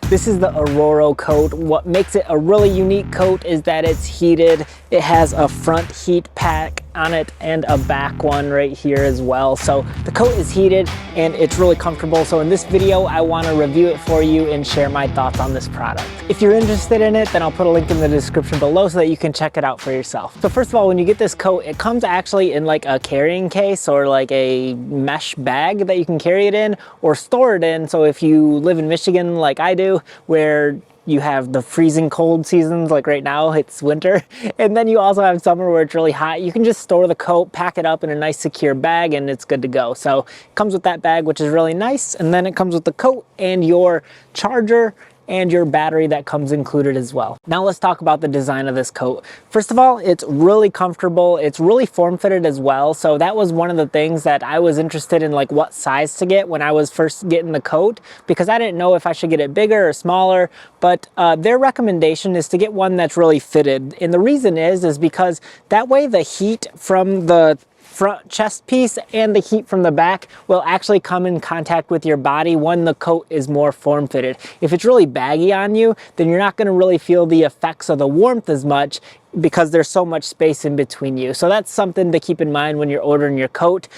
This is the Ororo coat. What makes it a really unique coat is that it's heated. It has a front heat pack on it and a back one right here as well. So the coat is heated and it's really comfortable. So in this video, I want to review it for you and share my thoughts on this product. If you're interested in it, then I'll put a link in the description below so that you can check it out for yourself. So first of all, when you get this coat, it comes actually in like a carrying case or like a mesh bag that you can carry it in or store it in. So if you live in Michigan like I do, where you have the freezing cold seasons, like right now it's winter, and then you also have summer where it's really hot, you can just store the coat, pack it up in a nice secure bag, and it's good to go. So it comes with that bag, which is really nice, and then it comes with the coat and your charger and your battery that comes included as well. Now let's talk about the design of this coat. First of all, it's really comfortable. It's really form-fitted as well. So that was one of the things that I was interested in, like what size to get when I was first getting the coat, because I didn't know if I should get it bigger or smaller, but their recommendation is to get one that's really fitted. And the reason is because that way the heat from the front chest piece and the heat from the back will actually come in contact with your body when the coat is more form-fitted. If it's really baggy on you, then you're not going to really feel the effects of the warmth as much because there's so much space in between you. So that's something to keep in mind when you're ordering your coat.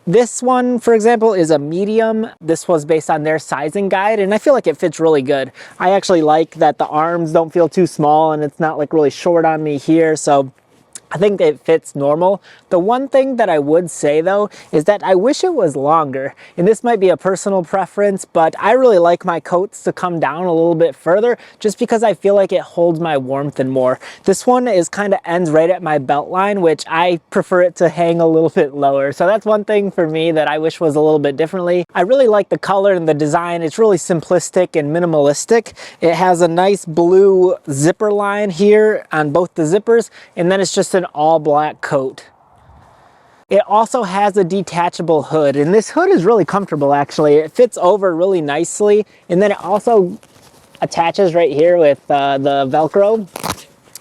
This one, for example, is a medium. This was based on their sizing guide, and I feel like it fits really good. I actually like that the arms don't feel too small and it's not like really short on me here, so I think it fits normal. The one thing that I would say though is that I wish it was longer, and this might be a personal preference, but I really like my coats to come down a little bit further just because I feel like it holds my warmth and more. This one is kind of ends right at my belt line, which I prefer it to hang a little bit lower. So that's one thing for me that I wish was a little bit differently. I really like the color and the design. It's really simplistic and minimalistic. It has a nice blue zipper line here on both the zippers, and then it's just an all black coat. It also has a detachable hood, and this hood is really comfortable actually. It fits over really nicely, and then it also attaches right here with the Velcro.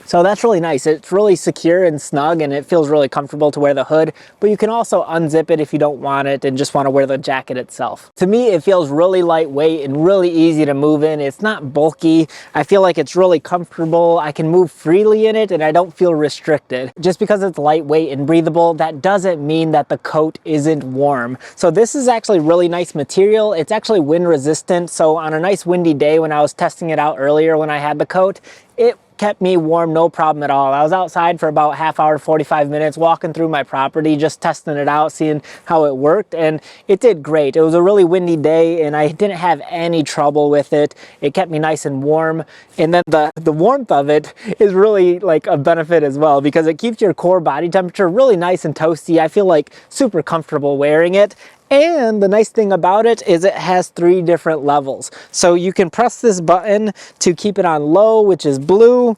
So that's really nice. It's really secure and snug, and it feels really comfortable to wear the hood, but you can also unzip it if you don't want it and just want to wear the jacket itself. To me, it feels really lightweight and really easy to move in. It's not bulky. I feel like it's really comfortable. I can move freely in it and I don't feel restricted. Just because it's lightweight and breathable, that doesn't mean that the coat isn't warm. So this is actually really nice material. It's actually wind resistant. So on a nice windy day when I was testing it out earlier when I had the coat, it kept me warm, no problem at all. I was outside for about half hour, 45 minutes, walking through my property, just testing it out, seeing how it worked, and it did great. It was a really windy day, and I didn't have any trouble with it. It kept me nice and warm, and then the warmth of it is really like a benefit as well, because it keeps your core body temperature really nice and toasty. I feel like super comfortable wearing it. And the nice thing about it is it has 3 different levels. So you can press this button to keep it on low, which is blue,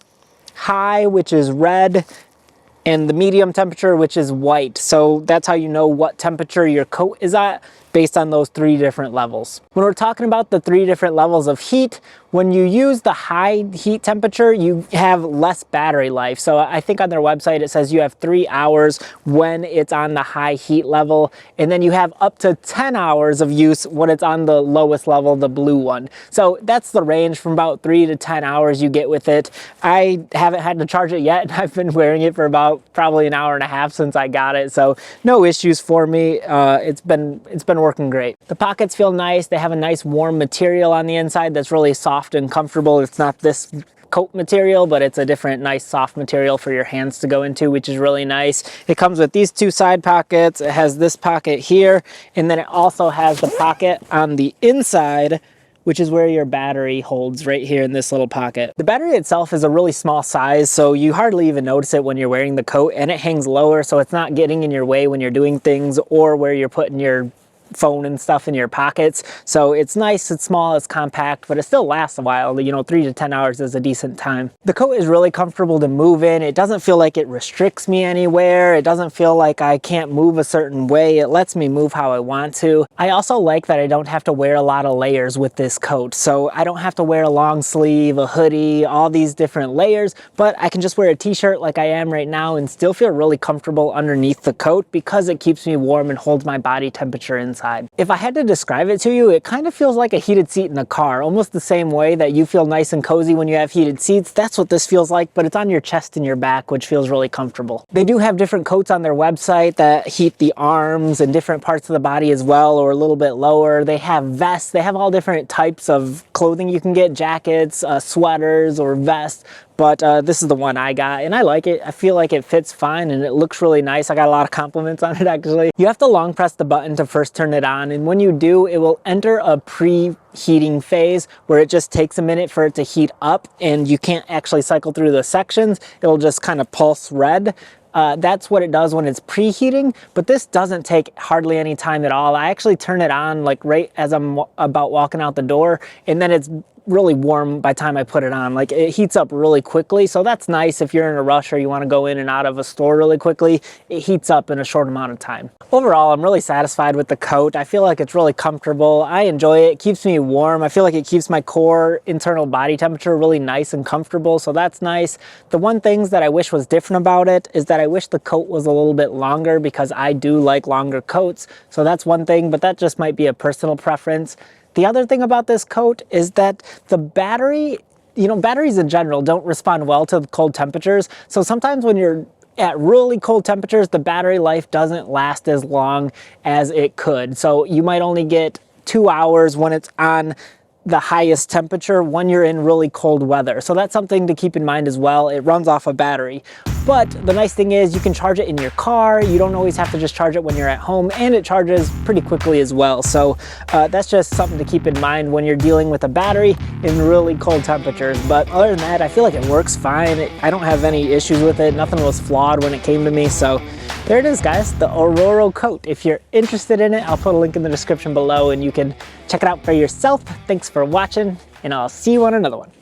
high, which is red, and the medium temperature, which is white. So that's how you know what temperature your coat is at based on those 3 different levels. When we're talking about the 3 different levels of heat, when you use the high heat temperature, you have less battery life. So I think on their website it says you have 3 hours when it's on the high heat level, and then you have up to 10 hours of use when it's on the lowest level, the blue one. So that's the range from about 3 to 10 hours you get with it. I haven't had to charge it yet. I've been wearing it for about probably an hour and a half since I got it, so no issues for me. It's been working great. The pockets feel nice. They have a nice warm material on the inside that's really soft and comfortable. It's not this coat material, but it's a different nice soft material for your hands to go into, which is really nice. It comes with these 2 side pockets. It has this pocket here, and then it also has the pocket on the inside, which is where your battery holds right here in this little pocket. The battery itself is a really small size, so you hardly even notice it when you're wearing the coat, and it hangs lower, so it's not getting in your way when you're doing things or where you're putting your phone and stuff in your pockets. So it's nice, it's small, it's compact, but it still lasts a while. You know, 3 to 10 hours is a decent time. The coat is really comfortable to move in. It doesn't feel like it restricts me anywhere. It doesn't feel like I can't move a certain way. It lets me move how I want to. I also like that I don't have to wear a lot of layers with this coat. So I don't have to wear a long sleeve, a hoodie, all these different layers, but I can just wear a t-shirt like I am right now and still feel really comfortable underneath the coat because it keeps me warm and holds my body temperature inside. outside. If I had to describe it to you, it kind of feels like a heated seat in a car, almost the same way that you feel nice and cozy when you have heated seats. That's what this feels like, but it's on your chest and your back, which feels really comfortable. They do have different coats on their website that heat the arms and different parts of the body as well, or a little bit lower. They have vests. They have all different types of clothing you can get, jackets, sweaters, or vests. But this is the one I got, and I like it. I feel like it fits fine, and it looks really nice. I got a lot of compliments on it, actually. You have to long press the button to first turn it on, and when you do, it will enter a preheating phase where it just takes a minute for it to heat up, and you can't actually cycle through the sections. It'll just kind of pulse red. That's what it does when it's preheating, but this doesn't take hardly any time at all. I actually turn it on like right as I'm about walking out the door, and then it's really warm by the time I put it on. Like, it heats up really quickly, so that's nice if you're in a rush or you want to go in and out of a store really quickly. It heats up in a short amount of time. Overall, I'm really satisfied with the coat. I feel like it's really comfortable. I enjoy it. It keeps me warm. I feel like it keeps my core internal body temperature really nice and comfortable, so that's nice. The one things that I wish was different about it is that I wish the coat was a little bit longer, because I do like longer coats. So that's one thing, but that just might be a personal preference. The other thing about this coat is that the battery, batteries in general don't respond well to cold temperatures. So sometimes when you're at really cold temperatures, the battery life doesn't last as long as it could. So you might only get 2 hours when it's on the highest temperature when you're in really cold weather. So that's something to keep in mind as well. It runs off a battery. But the nice thing is you can charge it in your car. You don't always have to just charge it when you're at home, and it charges pretty quickly as well. So that's just something to keep in mind when you're dealing with a battery in really cold temperatures. But other than that, I feel like it works fine. I don't have any issues with it. Nothing was flawed when it came to me. So there it is, guys, the Ororo coat. If you're interested in it, I'll put a link in the description below and you can check it out for yourself. Thanks for watching, and I'll see you on another one.